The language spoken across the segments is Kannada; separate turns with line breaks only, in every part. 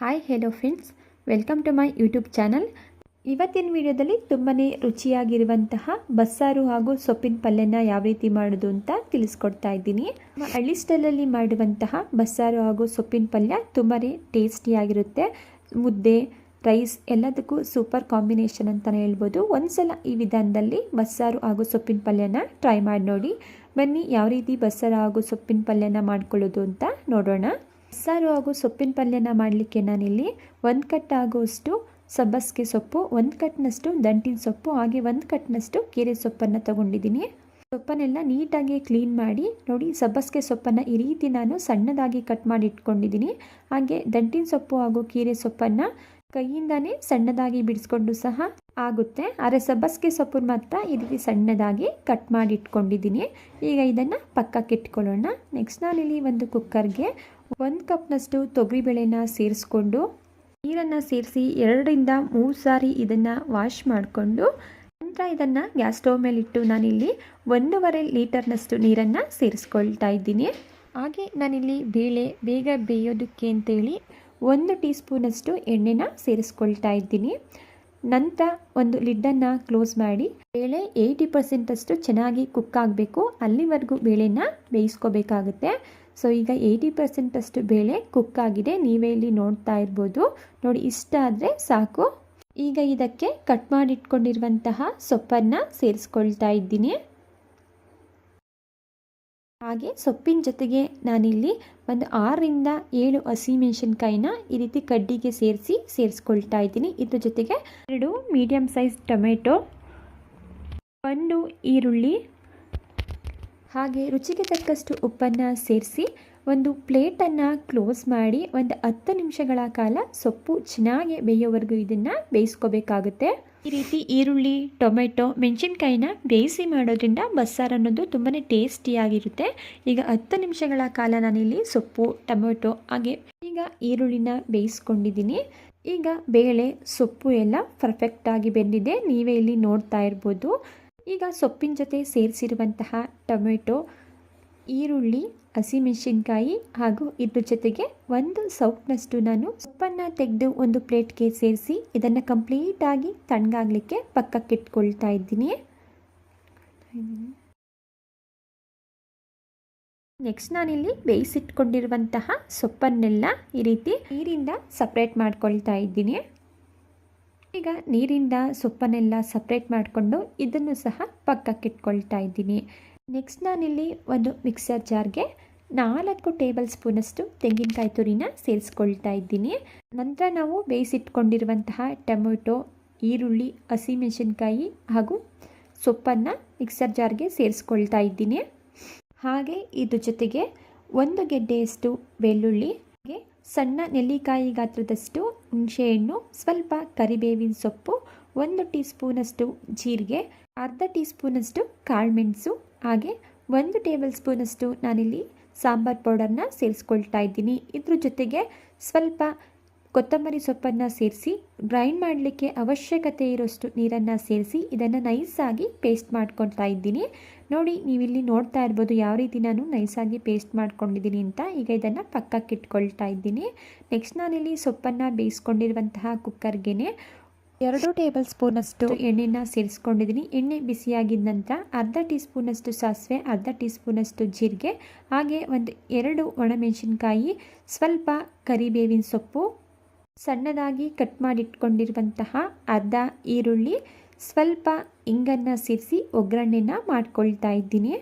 Hi hello friends, welcome to my YouTube channel. ಇವತ್ತಿನ ವಿಡಿಯೋದಲ್ಲಿ ತುಂಬಾ ರುಚಿಯಾಗಿರುವಂತಹ ಬಸ್ಸಾರು ಹಾಗೂ ಸೊಪ್ಪಿನ ಪಲ್ಯನ ಯಾವ ರೀತಿ ಮಾಡೋದು ಅಂತ ತಿಳಿಸ್ಕೊಡ್ತಾ ಇದ್ದೀನಿ. ಹಳ್ಳಿ ಸ್ಟೈಲಲ್ಲಿ ಮಾಡುವಂತಹ ಬಸ್ಸಾರು ಹಾಗೂ ಸೊಪ್ಪಿನ ಪಲ್ಯ ತುಂಬಾ ಟೇಸ್ಟಿಯಾಗಿರುತ್ತೆ. ಮುದ್ದೆ, ರೈಸ್ ಎಲ್ಲದಕ್ಕೂ ಸೂಪರ್ ಕಾಂಬಿನೇಷನ್ ಅಂತಲೇ ಹೇಳ್ಬೋದು. ಒಂದ್ಸಲ ಈ ವಿಧಾನದಲ್ಲಿ ಬಸ್ಸಾರು ಹಾಗೂ ಸೊಪ್ಪಿನ ಪಲ್ಯನ ಟ್ರೈ ಮಾಡಿ ನೋಡಿ. ಬನ್ನಿ ಯಾವ ರೀತಿ ಬಸ್ಸಾರು ಹಾಗೂ ಸೊಪ್ಪಿನ ಪಲ್ಯನ ಮಾಡ್ಕೊಳ್ಳೋದು ಅಂತ ನೋಡೋಣ. ಬಸ್ಸಾರು ಹಾಗೂ ಸೊಪ್ಪಿನ ಪಲ್ಯನ ಮಾಡಲಿಕ್ಕೆ ನಾನಿಲ್ಲಿ 1 ಕಟ್ ಆಗುವಷ್ಟು ಸಬ್ಬಸಿಗೆ ಸೊಪ್ಪು, 1 ಕಟ್ನಷ್ಟು ದಂಟಿನ ಸೊಪ್ಪು, ಹಾಗೆ 1 ಕಟ್ನಷ್ಟು ಕೀರೆ ಸೊಪ್ಪನ್ನು ತಗೊಂಡಿದ್ದೀನಿ. ಸೊಪ್ಪನ್ನೆಲ್ಲ ನೀಟಾಗಿ ಕ್ಲೀನ್ ಮಾಡಿ ನೋಡಿ. ಸಬ್ಬಸಿಗೆ ಸೊಪ್ಪನ್ನು ಈ ರೀತಿ ನಾನು ಸಣ್ಣದಾಗಿ ಕಟ್ ಮಾಡಿ ಇಟ್ಕೊಂಡಿದ್ದೀನಿ. ಹಾಗೆ ದಂಟಿನ ಸೊಪ್ಪು ಹಾಗೂ ಕೀರೆ ಸೊಪ್ಪನ್ನು ಕೈಯಿಂದಾನೇ ಸಣ್ಣದಾಗಿ ಬಿಡಿಸ್ಕೊಂಡು ಸಹ ಆಗುತ್ತೆ. ಆದರೆ ಸಬ್ಬಸಿಗೆ ಸೊಪ್ಪನ್ನು ಮಾತ್ರ ಈ ರೀತಿ ಸಣ್ಣದಾಗಿ ಕಟ್ ಮಾಡಿ ಇಟ್ಕೊಂಡಿದ್ದೀನಿ. ಈಗ ಇದನ್ನು ಪಕ್ಕಕ್ಕೆ ಇಟ್ಕೊಳ್ಳೋಣ. ನೆಕ್ಸ್ಟ್ ನಾನಿಲ್ಲಿ ಒಂದು ಕುಕ್ಕರ್ಗೆ 1 ಕಪ್ನಷ್ಟು ತೊಗರಿಬೇಳೆನ ಸೇರಿಸ್ಕೊಂಡು ನೀರನ್ನು ಸೇರಿಸಿ 2ರಿಂದ 3 ಸಾರಿ ಇದನ್ನು ವಾಶ್ ಮಾಡಿಕೊಂಡು ನಂತರ ಇದನ್ನು ಗ್ಯಾಸ್ ಸ್ಟವ್ ಮೇಲಿಟ್ಟು ನಾನಿಲ್ಲಿ 1.5 ಲೀಟರ್ನಷ್ಟು ನೀರನ್ನು ಸೇರಿಸ್ಕೊಳ್ತಾ ಇದ್ದೀನಿ. ಹಾಗೆ ನಾನಿಲ್ಲಿ ಬೇಳೆ ಬೇಗ ಬೇಯೋದಕ್ಕೆ ಅಂತೇಳಿ 1 ಟೀ ಸ್ಪೂನಷ್ಟು ಎಣ್ಣೆನ ಸೇರಿಸ್ಕೊಳ್ತಾ ಇದ್ದೀನಿ. ನಂತರ ಒಂದು ಲಿಡ್ಡನ್ನು ಕ್ಲೋಸ್ ಮಾಡಿ ಬೇಳೆ 80% ಅಷ್ಟು ಚೆನ್ನಾಗಿ ಕುಕ್ ಆಗಬೇಕು. ಅಲ್ಲಿವರೆಗೂ ಬೇಳೆನ ಬೇಯಿಸ್ಕೋಬೇಕಾಗುತ್ತೆ. ಸೊ ಈಗ 80% ಅಷ್ಟು ಬೇಳೆ ಕುಕ್ ಆಗಿದೆ. ನೀವೇ ಇಲ್ಲಿ ನೋಡ್ತಾ ಇರ್ಬೋದು. ನೋಡಿ, ಇಷ್ಟ ಆದರೆ ಸಾಕು. ಈಗ ಇದಕ್ಕೆ ಕಟ್ ಮಾಡಿಟ್ಕೊಂಡಿರುವಂತಹ ಸೊಪ್ಪನ್ನು ಸೇರಿಸ್ಕೊಳ್ತಾ ಇದ್ದೀನಿ. ಹಾಗೆ ಸೊಪ್ಪಿನ ಜೊತೆಗೆ ನಾನಿಲ್ಲಿ ಒಂದು 6ರಿಂದ 7 ಹಸಿಮೆಣಸಿನ್ಕಾಯಿನ ಈ ರೀತಿ ಕಡ್ಡಿಗೆ ಸೇರಿಸ್ಕೊಳ್ತಾ ಇದ್ದೀನಿ. ಇದ್ರ ಜೊತೆಗೆ 2 ಮೀಡಿಯಮ್ ಸೈಜ್ ಟೊಮೆಟೊ, 1 ಈರುಳ್ಳಿ, ಹಾಗೆ ರುಚಿಗೆ ತಕ್ಕಷ್ಟು ಉಪ್ಪನ್ನು ಸೇರಿಸಿ ಒಂದು ಪ್ಲೇಟನ್ನು ಕ್ಲೋಸ್ ಮಾಡಿ ಒಂದು 10 ನಿಮಿಷಗಳ ಕಾಲ ಸೊಪ್ಪು ಚೆನ್ನಾಗಿ ಬೇಯೋವರೆಗೂ ಇದನ್ನು ಬೇಯಿಸ್ಕೋಬೇಕಾಗುತ್ತೆ. ಈ ರೀತಿ ಈರುಳ್ಳಿ, ಟೊಮೆಟೊ, ಮೆಣಸಿನ್ಕಾಯಿನ ಬೇಯಿಸಿ ಮಾಡೋದ್ರಿಂದ ಬಸ್ಸಾರು ಅನ್ನೋದು ತುಂಬಾ ಟೇಸ್ಟಿಯಾಗಿರುತ್ತೆ. ಈಗ 10 ನಿಮಿಷಗಳ ಕಾಲ ನಾನಿಲ್ಲಿ ಸೊಪ್ಪು, ಟೊಮೆಟೊ ಹಾಗೆ ಈಗ ಈರುಳ್ಳಿನ ಬೇಯಿಸ್ಕೊಂಡಿದ್ದೀನಿ. ಈಗ ಬೇಳೆ, ಸೊಪ್ಪು ಎಲ್ಲ ಪರ್ಫೆಕ್ಟಾಗಿ ಬೆಂದಿದೆ. ನೀವೇ ಇಲ್ಲಿ ನೋಡ್ತಾ ಇರ್ಬೋದು. ಈಗ ಸೊಪ್ಪಿನ ಜೊತೆ ಸೇರಿಸಿರುವಂತಹ ಟೊಮೆಟೊ, ಈರುಳ್ಳಿ, ಹಸಿಮೆಣಸಿನ್ಕಾಯಿ ಹಾಗೂ ಇದ್ರ ಜೊತೆಗೆ 1 ಸೌಟ್ನಷ್ಟು ನಾನು ಸೊಪ್ಪನ್ನು ತೆಗೆದು ಒಂದು ಪ್ಲೇಟ್ಗೆ ಸೇರಿಸಿ ಇದನ್ನು ಕಂಪ್ಲೀಟಾಗಿ ತಣ್ಣಗಾಗಲಿಕ್ಕೆ ಪಕ್ಕಕ್ಕೆ ಇಟ್ಕೊಳ್ತಾ ಇದ್ದೀನಿ. ನೆಕ್ಸ್ಟ್ ನಾನಿಲ್ಲಿ ಬೇಯಿಸಿಟ್ಕೊಂಡಿರುವಂತಹ ಸೊಪ್ಪನ್ನೆಲ್ಲ ಈ ರೀತಿ ನೀರಿಂದ ಸಪ್ರೇಟ್ ಮಾಡ್ಕೊಳ್ತಾ ಇದ್ದೀನಿ. ಈಗ ನೀರಿಂದ ಸೊಪ್ಪನ್ನೆಲ್ಲ ಸಪ್ರೇಟ್ ಮಾಡಿಕೊಂಡು ಇದನ್ನು ಸಹ ಪಕ್ಕಕ್ಕೆ ಇಟ್ಕೊಳ್ತಾ ಇದ್ದೀನಿ. ನೆಕ್ಸ್ಟ್ ನಾನಿಲ್ಲಿ ಒಂದು ಮಿಕ್ಸರ್ ಜಾರ್ಗೆ 4 ಟೇಬಲ್ ಸ್ಪೂನಷ್ಟು ತೆಂಗಿನಕಾಯಿ ತುರಿನ ಸೇರಿಸ್ಕೊಳ್ತಾ ಇದ್ದೀನಿ. ನಂತರ ನಾವು ಬೇಯಿಸಿಟ್ಕೊಂಡಿರುವಂತಹ ಟೊಮೆಟೊ, ಈರುಳ್ಳಿ, ಹಸಿಮೆಣಸಿನ್ಕಾಯಿ ಹಾಗೂ ಸೊಪ್ಪನ್ನು ಮಿಕ್ಸರ್ ಜಾರ್ಗೆ ಸೇರಿಸ್ಕೊಳ್ತಾ ಇದ್ದೀನಿ. ಹಾಗೆ ಇದ್ರ ಜೊತೆಗೆ 1 ಗೆಡ್ಡೆಯಷ್ಟು ಬೆಳ್ಳುಳ್ಳಿ, ಹಾಗೆ ಸಣ್ಣ ನೆಲ್ಲಿಕಾಯಿ ಗಾತ್ರದಷ್ಟು ಹುಣಸೆಹಣ್ಣು, ಸ್ವಲ್ಪ ಕರಿಬೇವಿನ ಸೊಪ್ಪು, 1 ಟೀ ಸ್ಪೂನಷ್ಟು ಜೀರಿಗೆ, ಅರ್ಧ ಟೀ ಸ್ಪೂನಷ್ಟು ಕಾಳುಮೆಣಸು, ಹಾಗೆ 1 ಟೇಬಲ್ ಸ್ಪೂನಷ್ಟು ನಾನಿಲ್ಲಿ ಸಾಂಬಾರ್ ಪೌಡರ್ನ ಸೇರಿಸ್ಕೊಳ್ತಾ ಇದ್ದೀನಿ. ಇದ್ರ ಜೊತೆಗೆ ಸ್ವಲ್ಪ ಕೊತ್ತಂಬರಿ ಸೊಪ್ಪನ್ನು ಸೇರಿಸಿ ಗ್ರೈಂಡ್ ಮಾಡಲಿಕ್ಕೆ ಅವಶ್ಯಕತೆ ಇರೋಷ್ಟು ನೀರನ್ನು ಸೇರಿಸಿ ಇದನ್ನು ನೈಸಾಗಿ ಪೇಸ್ಟ್ ಮಾಡ್ಕೊಳ್ತಾ ಇದ್ದೀನಿ. ನೋಡಿ, ನೀವಿಲ್ಲಿ ನೋಡ್ತಾ ಇರ್ಬೋದು ಯಾವ ರೀತಿ ನಾನು ನೈಸಾಗಿ ಪೇಸ್ಟ್ ಮಾಡ್ಕೊಂಡಿದ್ದೀನಿ ಅಂತ. ಈಗ ಇದನ್ನು ಪಕ್ಕಕ್ಕೆ ಇಟ್ಕೊಳ್ತಾ ಇದ್ದೀನಿ. ನೆಕ್ಸ್ಟ್ ನಾನಿಲ್ಲಿ ಸೊಪ್ಪನ್ನು ಬೇಯಿಸ್ಕೊಂಡಿರುವಂತಹ ಕುಕ್ಕರ್ಗೆ 2 ಟೇಬಲ್ ಸ್ಪೂನಷ್ಟು ಎಣ್ಣೆನ ಸೇರಿಸ್ಕೊಂಡಿದ್ದೀನಿ. ಎಣ್ಣೆ ಬಿಸಿಯಾಗಿದ್ದ ನಂತರ ಅರ್ಧ ಟೀ ಸ್ಪೂನಷ್ಟು ಸಾಸಿವೆ, ಅರ್ಧ ಟೀ ಸ್ಪೂನಷ್ಟು ಜೀರಿಗೆ, ಹಾಗೆ 2 ಒಣಮೆಣಸಿನ್ಕಾಯಿ, ಸ್ವಲ್ಪ ಕರಿಬೇವಿನ ಸೊಪ್ಪು, ಸಣ್ಣದಾಗಿ ಕಟ್ ಮಾಡಿಟ್ಕೊಂಡಿರುವಂತಹ ಅರ್ಧ ಈರುಳ್ಳಿ, ಸ್ವಲ್ಪ ಇಂಗನ್ನು ಸೇರಿಸಿ ಒಗ್ಗರಣೆನ ಮಾಡ್ಕೊಳ್ತಾ ಇದ್ದೀನಿ.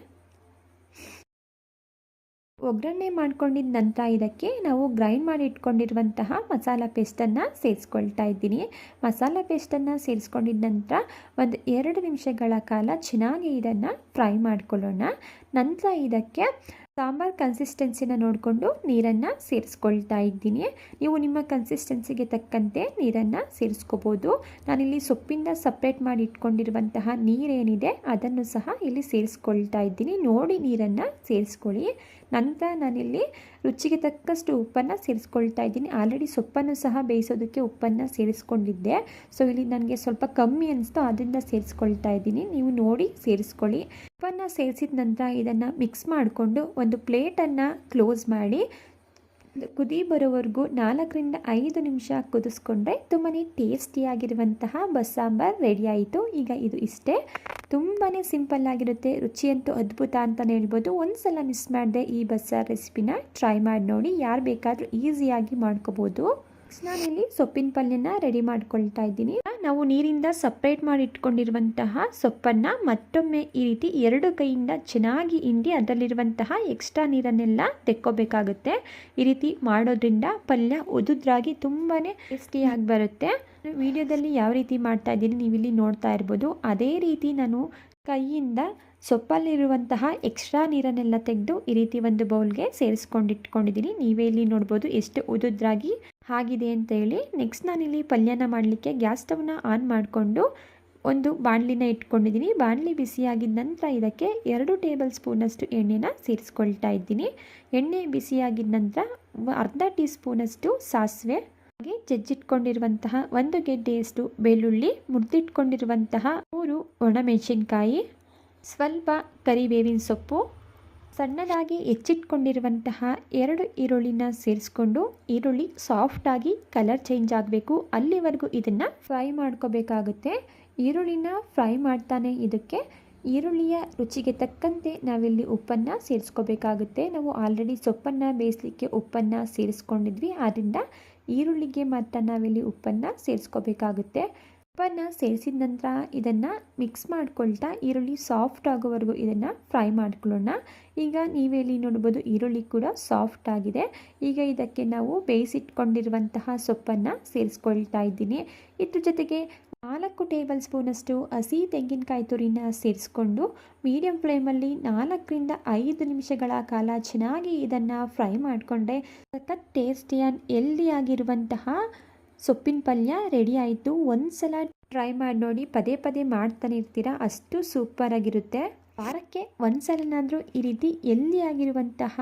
ಒಗ್ಗರಣೆ ಮಾಡ್ಕೊಂಡಿದ್ದ ನಂತರ ಇದಕ್ಕೆ ನಾವು ಗ್ರೈಂಡ್ ಮಾಡಿ ಇಟ್ಕೊಂಡಿರುವಂತಹ ಮಸಾಲ ಪೇಸ್ಟನ್ನು ಸೇರಿಸ್ಕೊಳ್ತಾ ಇದ್ದೀನಿ. ಮಸಾಲ ಪೇಸ್ಟನ್ನು ಸೇರಿಸ್ಕೊಂಡಿದ್ದ ನಂತರ 2 ನಿಮಿಷಗಳ ಕಾಲ ಚೆನ್ನಾಗಿ ಇದನ್ನು ಫ್ರೈ ಮಾಡ್ಕೊಳ್ಳೋಣ. ನಂತರ ಇದಕ್ಕೆ ಸಾಂಬಾರ್ ಕನ್ಸಿಸ್ಟೆನ್ಸಿನ ನೋಡಿಕೊಂಡು ನೀರನ್ನು ಸೇರಿಸ್ಕೊಳ್ತಾ ಇದ್ದೀನಿ. ನೀವು ನಿಮ್ಮ ಕನ್ಸಿಸ್ಟೆನ್ಸಿಗೆ ತಕ್ಕಂತೆ ನೀರನ್ನು ಸೇರಿಸ್ಕೋಬೋದು. ನಾನಿಲ್ಲಿ ಸೊಪ್ಪಿಂದ ಸಪ್ರೇಟ್ ಮಾಡಿ ಇಟ್ಕೊಂಡಿರುವಂತಹ ನೀರೇನಿದೆ ಅದನ್ನು ಸಹ ಇಲ್ಲಿ ಸೇರಿಸ್ಕೊಳ್ತಾ ಇದ್ದೀನಿ. ನೋಡಿ ನೀರನ್ನು ಸೇರಿಸ್ಕೊಳ್ಳಿ. ನಂತರ ನಾನಿಲ್ಲಿ ರುಚಿಗೆ ತಕ್ಕಷ್ಟು ಉಪ್ಪನ್ನು ಸೇರಿಸ್ಕೊಳ್ತಾ ಇದ್ದೀನಿ. ಆಲ್ರೆಡಿ ಸೊಪ್ಪನ್ನು ಸಹ ಬೇಯಿಸೋದಕ್ಕೆ ಉಪ್ಪನ್ನು ಸೇರಿಸ್ಕೊಂಡಿದ್ದೆ. ಸೊ ಇಲ್ಲಿ ನನಗೆ ಸ್ವಲ್ಪ ಕಮ್ಮಿ ಅನಿಸ್ತು, ಅದರಿಂದ ಸೇರಿಸ್ಕೊಳ್ತಾ ಇದ್ದೀನಿ. ನೀವು ನೋಡಿ ಸೇರಿಸ್ಕೊಳ್ಳಿ. ಉಪ್ಪನ್ನು ಸೇರಿಸಿದ ನಂತರ ಇದನ್ನು ಮಿಕ್ಸ್ ಮಾಡಿಕೊಂಡು ಒಂದು ಪ್ಲೇಟನ್ನು ಕ್ಲೋಸ್ ಮಾಡಿ ಕುದಿ ಬರೋವರೆಗೂ 4-5 ನಿಮಿಷ ಕುದಿಸ್ಕೊಂಡ್ರೆ ತುಂಬಾ ಟೇಸ್ಟಿಯಾಗಿರುವಂತಹ ಬಸ್ಸಾಂಬಾರ್ ರೆಡಿ ಆಯಿತು. ಈಗ ಇದು ಇಷ್ಟೇ, ತುಂಬಾ ಸಿಂಪಲ್ ಆಗಿರುತ್ತೆ, ರುಚಿಯಂತೂ ಅದ್ಭುತ ಅಂತಲೇ ಹೇಳ್ಬೋದು. ಒಂದು ಸಲ ಮಿಸ್ ಮಾಡದೆ ಈ ಬಸ್ಸಾರು ರೆಸಿಪಿನ ಟ್ರೈ ಮಾಡಿ ನೋಡಿ, ಯಾರು ಬೇಕಾದರೂ ಈಸಿಯಾಗಿ ಮಾಡ್ಕೋಬೋದು. ನಾನಿಲ್ಲಿ ಸೊಪ್ಪಿನ ಪಲ್ಯನ ರೆಡಿ ಮಾಡ್ಕೊಳ್ತಾ ಇದ್ದೀನಿ. ನಾವು ನೀರಿಂದ ಸಪ್ರೇಟ್ ಮಾಡಿ ಇಟ್ಕೊಂಡಿರುವಂತಹ ಸೊಪ್ಪನ್ನು ಮತ್ತೊಮ್ಮೆ ಈ ರೀತಿ 2 ಕೈಯಿಂದ ಚೆನ್ನಾಗಿ ಹಿಂಡಿ ಅದರಲ್ಲಿರುವಂತಹ ಎಕ್ಸ್ಟ್ರಾ ನೀರನ್ನೆಲ್ಲ ತೆಕ್ಕೋಬೇಕಾಗುತ್ತೆ. ಈ ರೀತಿ ಮಾಡೋದ್ರಿಂದ ಪಲ್ಯ ಉದುದ್ರಾಗಿ ತುಂಬಾ ಟೇಸ್ಟಿಯಾಗಿ ಬರುತ್ತೆ. ವಿಡಿಯೋದಲ್ಲಿ ಯಾವ ರೀತಿ ಮಾಡ್ತಾ ಇದ್ದೀನಿ ನೀವಿಲ್ಲಿ ನೋಡ್ತಾ ಇರ್ಬೋದು. ಅದೇ ರೀತಿ ನಾನು ಕೈಯಿಂದ ಸೊಪ್ಪಲ್ಲಿರುವಂತಹ ಎಕ್ಸ್ಟ್ರಾ ನೀರನ್ನೆಲ್ಲ ತೆಗೆದು ಈ ರೀತಿ ಒಂದು ಬೌಲ್ಗೆ ಸೇರಿಸ್ಕೊಂಡಿಟ್ಕೊಂಡಿದ್ದೀನಿ. ನೀವೇ ಇಲ್ಲಿ ನೋಡ್ಬೋದು ಎಷ್ಟು ಉದುದ್ರಾಗಿ ಆಗಿದೆ ಅಂತ ಹೇಳಿ. ನೆಕ್ಸ್ಟ್ ನಾನಿಲ್ಲಿ ಪಲ್ಯನ ಮಾಡಲಿಕ್ಕೆ ಗ್ಯಾಸ್ ಸ್ಟವ್ನ ಆನ್ ಮಾಡಿಕೊಂಡು ಒಂದು ಬಾಣಲಿನ ಇಟ್ಕೊಂಡಿದ್ದೀನಿ. ಬಾಣಲಿ ಬಿಸಿಯಾಗಿದ್ದ ನಂತರ ಇದಕ್ಕೆ 2 ಟೇಬಲ್ ಸ್ಪೂನಷ್ಟು ಎಣ್ಣೆನ ಸೇರಿಸ್ಕೊಳ್ತಾ ಇದ್ದೀನಿ. ಎಣ್ಣೆ ಬಿಸಿಯಾಗಿದ್ದ ನಂತರ ಅರ್ಧ ಟೀ ಸ್ಪೂನಷ್ಟು ಸಾಸಿವೆ, ಹಾಗೆ ಜಜ್ಜಿಟ್ಕೊಂಡಿರುವಂತಹ 1 ಗೆಡ್ಡೆಯಷ್ಟು ಬೆಳ್ಳುಳ್ಳಿ, ಮುರಿದಿಟ್ಕೊಂಡಿರುವಂತಹ 3 ಒಣಮೆಣಸಿನ್ಕಾಯಿ, ಸ್ವಲ್ಪ ಕರಿಬೇವಿನ ಸೊಪ್ಪು, ಸಣ್ಣದಾಗಿ ಹೆಚ್ಚಿಟ್ಕೊಂಡಿರುವಂತಹ 2 ಈರುಳ್ಳಿನ ಸೇರಿಸ್ಕೊಂಡು ಈರುಳ್ಳಿ ಸಾಫ್ಟಾಗಿ ಕಲರ್ ಚೇಂಜ್ ಆಗಬೇಕು ಅಲ್ಲಿವರೆಗೂ ಇದನ್ನು ಫ್ರೈ ಮಾಡ್ಕೋಬೇಕಾಗುತ್ತೆ. ಈರುಳ್ಳಿನ ಫ್ರೈ ಮಾಡ್ತಾನೆ ಇದಕ್ಕೆ ಈರುಳ್ಳಿಯ ರುಚಿಗೆ ತಕ್ಕಂತೆ ನಾವಿಲ್ಲಿ ಉಪ್ಪನ್ನು ಸೇರಿಸ್ಕೋಬೇಕಾಗುತ್ತೆ. ನಾವು ಆಲ್ರೆಡಿ ಸೊಪ್ಪನ್ನು ಬೇಯಿಸಲಿಕ್ಕೆ ಉಪ್ಪನ್ನು ಸೇರಿಸ್ಕೊಂಡಿದ್ವಿ, ಆದ್ದರಿಂದ ಈರುಳ್ಳಿಗೆ ಮಾತ್ರ ನಾವಿಲ್ಲಿ ಉಪ್ಪನ್ನು ಸೇರಿಸ್ಕೋಬೇಕಾಗುತ್ತೆ. ಉಪ್ಪನ್ನು ಸೇರಿಸಿದ ನಂತರ ಇದನ್ನು ಮಿಕ್ಸ್ ಮಾಡ್ಕೊಳ್ತಾ ಈರುಳ್ಳಿ ಸಾಫ್ಟ್ ಆಗೋವರೆಗೂ ಇದನ್ನು ಫ್ರೈ ಮಾಡ್ಕೊಳ್ಳೋಣ. ಈಗ ನೀವೇಲಿ ನೋಡ್ಬೋದು ಈರುಳ್ಳಿ ಕೂಡ ಸಾಫ್ಟ್ ಆಗಿದೆ. ಈಗ ಇದಕ್ಕೆ ನಾವು ಬೇಯಿಸಿಟ್ಕೊಂಡಿರುವಂತಹ ಸೊಪ್ಪನ್ನು ಸೇರಿಸ್ಕೊಳ್ತಾ ಇದ್ದೀನಿ. ಇದ್ರ ಜೊತೆಗೆ 4 ಟೇಬಲ್ ಸ್ಪೂನಷ್ಟು ಹಸಿ ತೆಂಗಿನಕಾಯಿ ತುರಿನ ಸೇರಿಸ್ಕೊಂಡು ಮೀಡಿಯಂ ಫ್ಲೇಮಲ್ಲಿ 4-5 ನಿಮಿಷಗಳ ಕಾಲ ಚೆನ್ನಾಗಿ ಇದನ್ನು ಫ್ರೈ ಮಾಡಿಕೊಂಡ್ರೆ ಸಖತ್ ಟೇಸ್ಟಿ ಆ್ಯಂಡ್ ಹೆಲ್ದಿಯಾಗಿರುವಂತಹ ಸೊಪ್ಪಿನ ಪಲ್ಯ ರೆಡಿ ಆಯಿತು. ಒಂದು ಸಲ ಟ್ರೈ ಮಾಡಿ ನೋಡಿ, ಪದೇ ಪದೇ ಮಾಡ್ತಾನೆ ಇರ್ತೀರಾ, ಅಷ್ಟು ಸೂಪರಾಗಿರುತ್ತೆ. ವಾರಕ್ಕೆ ಒಂದು ಸಲನಾದರೂ ಈ ರೀತಿ ಹೆಲ್ದಿಯಾಗಿರುವಂತಹ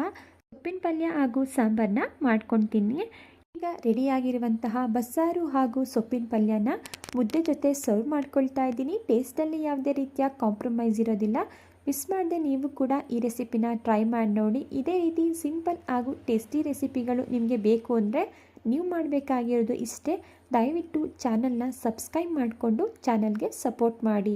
ಸೊಪ್ಪಿನ ಪಲ್ಯ ಹಾಗೂ ಸಾಂಬಾರನ್ನ ಮಾಡ್ಕೊತೀನಿ. ಈಗ ರೆಡಿಯಾಗಿರುವಂತಹ ಬಸ್ಸಾರು ಹಾಗೂ ಸೊಪ್ಪಿನ ಪಲ್ಯನ ಮುದ್ದೆ ಜೊತೆ ಸರ್ವ್ ಮಾಡ್ಕೊಳ್ತಾ ಇದ್ದೀನಿ. ಟೇಸ್ಟಲ್ಲಿ ಯಾವುದೇ ರೀತಿಯ ಕಾಂಪ್ರಮೈಸ್ ಇರೋದಿಲ್ಲ. ಮಿಸ್ ಮಾಡದೆ ನೀವು ಕೂಡ ಈ ರೆಸಿಪಿನ ಟ್ರೈ ಮಾಡಿ ನೋಡಿ. ಇದೇ ರೀತಿ ಸಿಂಪಲ್ ಹಾಗೂ ಟೇಸ್ಟಿ ರೆಸಿಪಿಗಳು ನಿಮಗೆ ಬೇಕು ಅಂದರೆ ನೀವು ಮಾಡಬೇಕಾಗಿರೋದು ಇಷ್ಟೇ, ದಯವಿಟ್ಟು ಚಾನಲ್ನ ಸಬ್ಸ್ಕ್ರೈಬ್ ಮಾಡಿಕೊಂಡು ಚಾನಲ್ಗೆ ಸಪೋರ್ಟ್ ಮಾಡಿ.